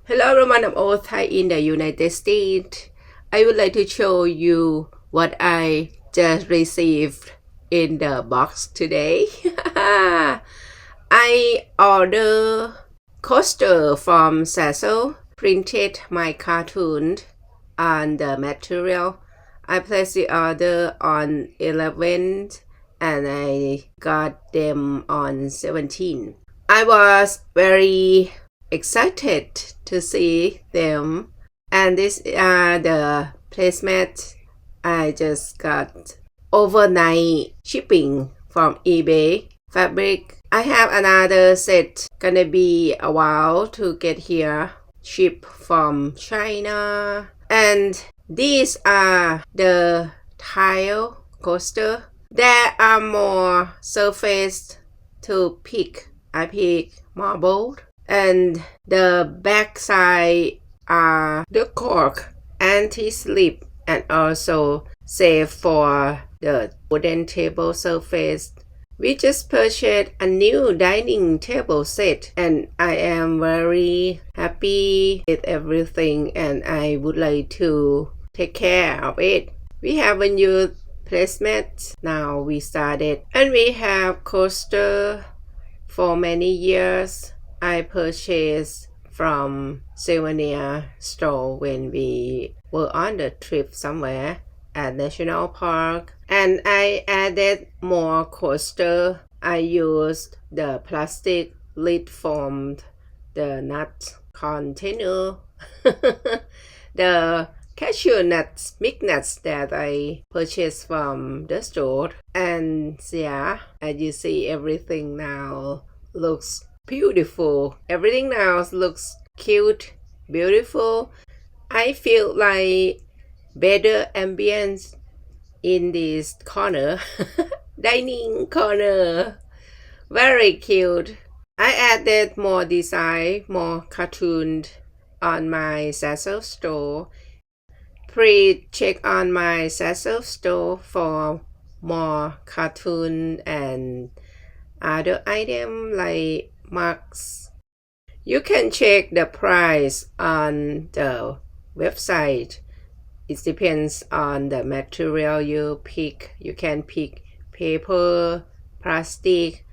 Hello everyone, I'm all Thai in the United States. I would like to show you what I just received in the box today. I ordered coaster from zazzle, printed my cartoon on the material. I placed the order on 11th and I got them on 17th. I was very excited to see them, and these are the placemats I just got overnight shipping from eBay fabric. I have another set gonna be a while to get here, shipped from China, and these are the tile coaster. There are more surface to pick. I pick marble, and the back side are the cork anti-slip and also safe for the wooden table surface. We just purchased a new dining table set and I am very happy with everything and I would like to take care of it. We have a new placemat now we started, and we have coaster for many years. I purchased from souvenir store when we were on the trip somewhere at National Park, and I added more coaster. I used the plastic lid from the nut container. The cashew nuts, mixed nuts that I purchased from the store, and yeah, as you see, everything now looks beautiful. Everything now looks cute, beautiful. I feel like better ambience in this corner. Dining corner, very cute. I added more design, more cartoon on my zazzle store. Please check on my zazzle store for more cartoon and other items like mugs. You can check the price on the website. It depends on the material you pick. You can pick paper, plastic,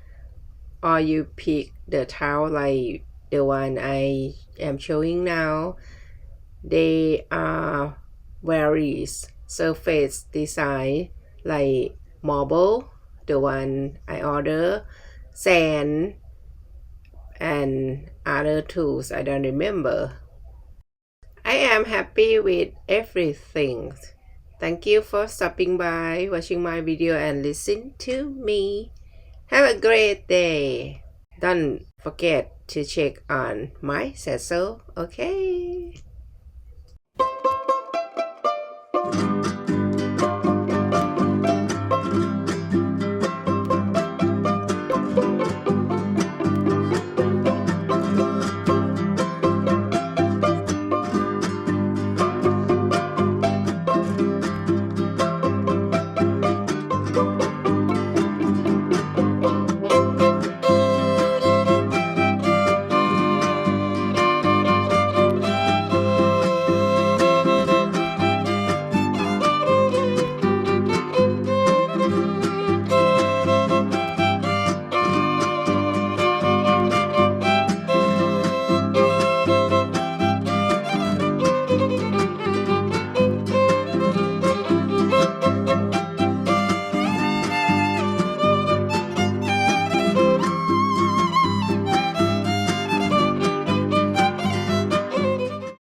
or you pick the towel like the one I am showing now. They are various surface design like marble, the one I order, sand, and other tools I don't remember. I am happy with everything. Thank you for stopping by, watching my video and listening to me. Have a great day. Don't forget to check on my zazzle, okay?